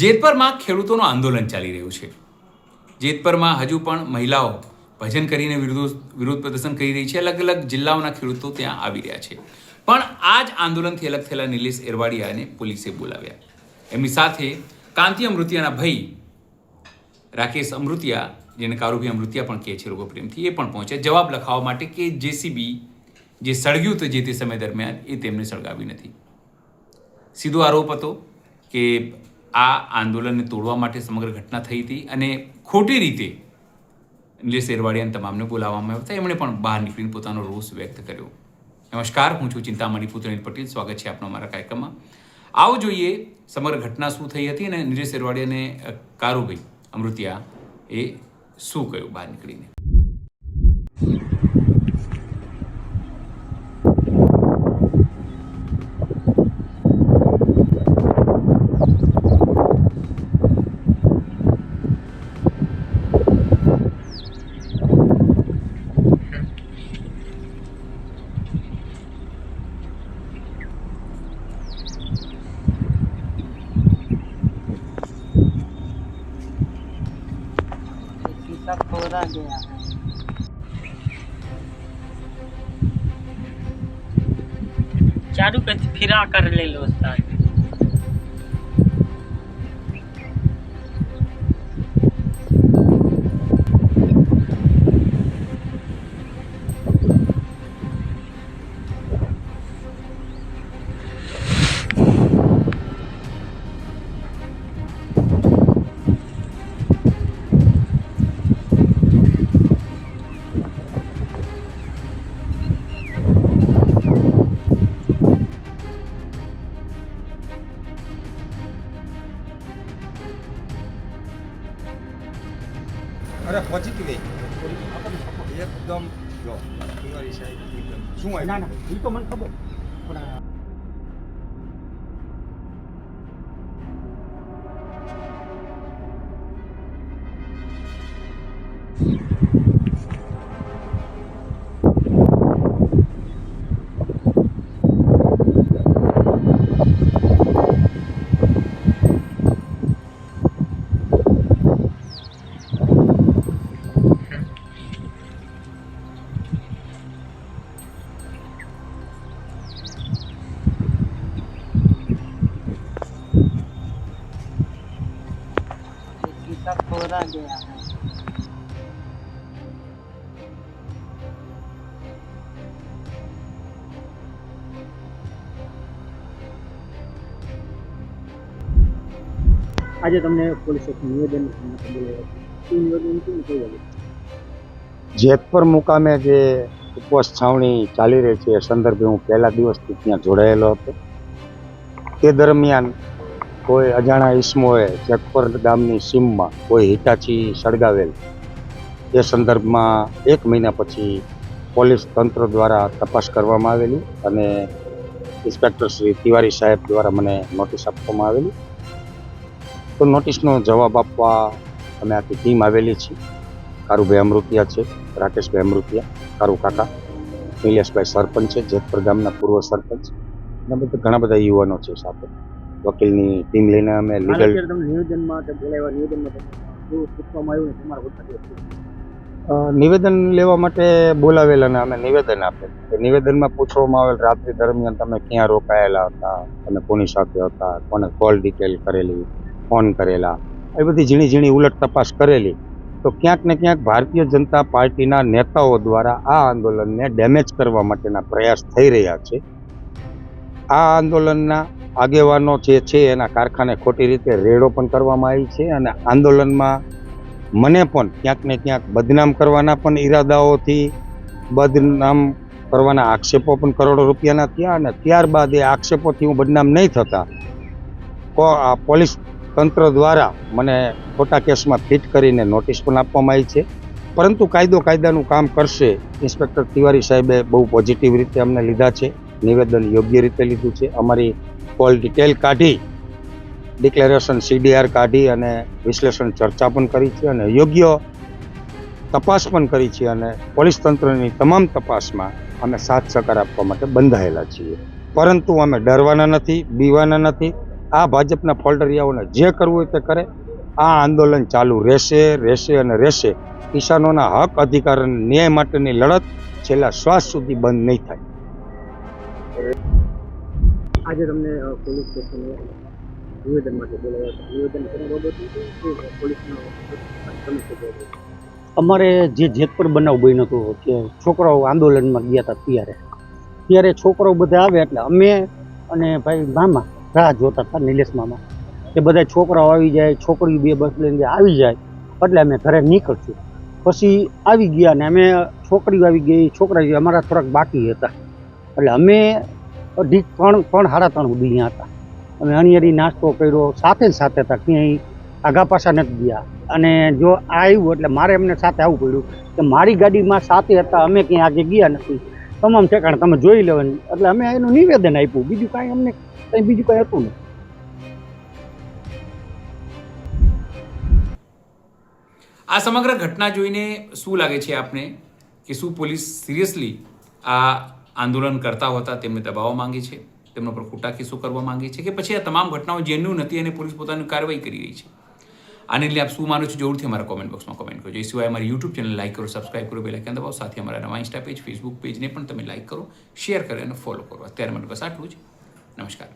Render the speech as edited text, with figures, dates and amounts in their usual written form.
જેતપરમાં ખેડૂતોનું આંદોલન ચાલી રહ્યું છે. જેતપરમાં હજુ પણ મહિલાઓ ભજન કરીને વિરોધ પ્રદર્શન કરી રહી છે. અલગ અલગ જિલ્લાઓના ખેડૂતો ત્યાં આવી રહ્યા છે. પણ આ જ આંદોલનથી અલગ થયેલા નિલેશ એરવાડિયાને પોલીસે બોલાવ્યા. એમની સાથે કાંતિ અમૃતિયાના ભાઈ રાકેશ અમૃતિયા, જેને કારુભાઈ અમૃતિયા પણ કહે છે લોકો પ્રેમથી, એ પણ પહોંચ્યા જવાબ લખાવવા માટે કે જેસીબી જે સળગ્યું હતું જે તે સમય દરમિયાન એ તેમને સળગાવી નથી. સીધો આરોપ હતો કે આ આંદોલનને તોડવા માટે સમગ્ર ઘટના થઈ હતી અને ખોટી રીતે નિલેશ એરવાડિયાને તમામને બોલાવવામાં આવ્યા હતા. એમણે પણ બહાર નીકળીને પોતાનો રોષ વ્યક્ત કર્યો. નમસ્કાર, હું છું ચિંતામણી પુત્રનીલ પટેલ. સ્વાગત છે આપનો અમારા કાર્યક્રમમાં. આવો જોઈએ સમગ્ર ઘટના શું થઈ હતી અને નિલેશ એરવાડિયાને કારુભાઈ અમૃતિયા એ શું કહ્યું બહાર નીકળીને. सब खोदा गया है। चारू पे फिरा कर ले लो उस्ताद। અરે પહોંચી એકદમ જો તિવારી સાહેબ એકદમ શું આવ્યું? ના એ તો મને ખબર પણ सब खोदा गया है। આજે તમને પોલીસ નિવેદન જેતપર મુકામે જે ઉપવાસ છાવણી ચાલી રહી છે એ સંદર્ભે હું પહેલા દિવસથી ત્યાં જોડાયેલો હતો. તે દરમિયાન કોઈ અજાણા ઈસમોએ જેતપર ગામની સીમમાં કોઈ હિટાચી સળગાવેલ એ સંદર્ભમાં 1 મહિના પછી પોલીસ તંત્ર દ્વારા તપાસ કરવામાં આવેલી અને ઇન્સ્પેક્ટર શ્રી તિવારી સાહેબ દ્વારા મને નોટિસ આપવામાં આવેલી. તો નોટિસનો જવાબ આપવા અમે આખી ટીમ આવેલી છીએ. કારુભાઈ અમૃતિયા છે, રાકેશભાઈ અમૃતિયા, કારુ કાકા, નિલેશભાઈ સરપંચ છે, જેતપર ગામના પૂર્વ સરપંચ, અને ઘણા બધા યુવાનો છે સાથે. વકીલની ટીમ લઈને અમે લીગલ નિવેદન લેવા માટે બોલાવેલા અને અમે નિવેદન આપેલ. નિવેદનમાં પૂછવામાં આવેલ રાત્રિ દરમિયાન તમે ક્યાં રોકાયેલા હતા, તમે કોની સાથે હતા, કોને કોલ ડિટેલ કરેલી, ફોન કરેલા, એ બધી ઝીણી ઝીણી ઉલટ તપાસ કરેલી. તો ક્યાંક ને ક્યાંક ભારતીય જનતા પાર્ટીના નેતાઓ દ્વારા આ આંદોલનને ડેમેજ કરવા માટેના પ્રયાસ થઈ રહ્યા છે. આ આંદોલનના આગેવાનો જે છે એના કારખાને ખોટી રીતે રેડો પણ કરવામાં આવી છે અને આંદોલનમાં મને પણ ક્યાંક ને ક્યાંક બદનામ કરવાના પણ ઈરાદાઓથી બદનામ કરવાના આક્ષેપો પણ કરોડો રૂપિયાના થયા અને ત્યારબાદ એ આક્ષેપોથી હું બદનામ નહીં થતા પોલીસ તંત્ર દ્વારા મને ખોટા કેસમાં ફિટ કરીને નોટિસ પણ આપવામાં આવી છે. પરંતુ કાયદાનું કામ કરશે. ઇન્સ્પેક્ટર તિવારી સાહેબે બહુ પોઝિટિવ રીતે અમને લીધા છે, નિવેદન યોગ્ય રીતે લીધું છે, અમારી કોલ ડિટેલ કાઢી, ડિક્લેરેશન CDR કાઢી અને વિશ્લેષણ ચર્ચા પણ કરી છે અને યોગ્ય તપાસ પણ કરી છે અને પોલીસ તંત્રની તમામ તપાસમાં અમે સાથ સહકાર આપવા માટે બંધાયેલા છીએ. પરંતુ અમે ડરવાના નથી, બીવાના નથી આ ભાજપના ફોલ્ડરિયાઓને જે કરવું હોય તે કરે. આ આંદોલન ચાલુ રહેશે અને રહેશે. કિસાનોના હક અધિકાર અને ન્યાય માટેની લડત છેલ્લા શ્વાસ સુધી બંધ નહીં થાય. આજે તમને પોલીસ સ્ટેશને નિવેદન માટે બોલાવ્યા હતા. નિવેદન કરવા બાબતે શું પોલીસનો તમે શું કહો છો? અમારે જે જેતપુર બનાવ બન્યો હતો કે છોકરાઓ આંદોલનમાં ગયા હતા ત્યારે છોકરાઓ બધા આવે એટલે અમે અને ભાઈ મામા રાહ જોતા હતા, નિલેશ મામા, કે બધા છોકરાઓ આવી જાય, છોકરીઓ 2 બસ લઈને આવી જાય એટલે અમે ઘરે નીકળશું. પછી આવી ગયા ને અમે છોકરીઓ આવી ગઈ, છોકરા અમારા થોડાક બાકી હતા એટલે અમે 3:30 સુધી અહીંયા હતા. અમે અણિયારી નાસ્તો કર્યો, સાથે ને સાથે હતા, ક્યાંય આગા પાછા નથી ગયા. અને જો આ આવ્યું એટલે મારે એમને સાથે આવવું પડ્યું કે મારી ગાડીમાં સાથે હતા, અમે ક્યાંય આગે ગયા નથી, તમામ ઠેકાણે તમે જોઈ લેવાનું. એટલે અમે એનું નિવેદન આપ્યું, બીજું કાંઈ અમને કંઈ બીજું કાંઈ હતું નહીં. આ સમગ્ર ઘટના જોઈને શું લાગે છે આપને કે શું પોલીસ સિરિયસલી આ આંદોલન કરતા હતા તેમને દબાવવા માંગે છે, તેમના પર ખોટા કેસો કરવા માંગે છે, કે પછી આ તમામ ઘટનાઓ જેન્યુન નથી અને પોલીસ પોતાની કાર્યવાહી કરી રહી છે? આને લીધે આપ શું માનો છો જરૂરથી અમારા કોમેન્ટ બોક્સમાં કોમેન્ટ કરજો. એ સિવાય અમારી યુટ્યુબ ચેનલ લાઈક કરો, સબસ્ક્રાઇબ કરો, બેલ આઇકન દબાવો. સાથે અમારા નવા ઇન્સ્ટા પેજ, ફેસબુક પેજને પણ તમે લાઈક કરો, શેર કરો અને ફોલો કરો. અત્યારે માટે બસ આટલું જ. નમસ્કાર.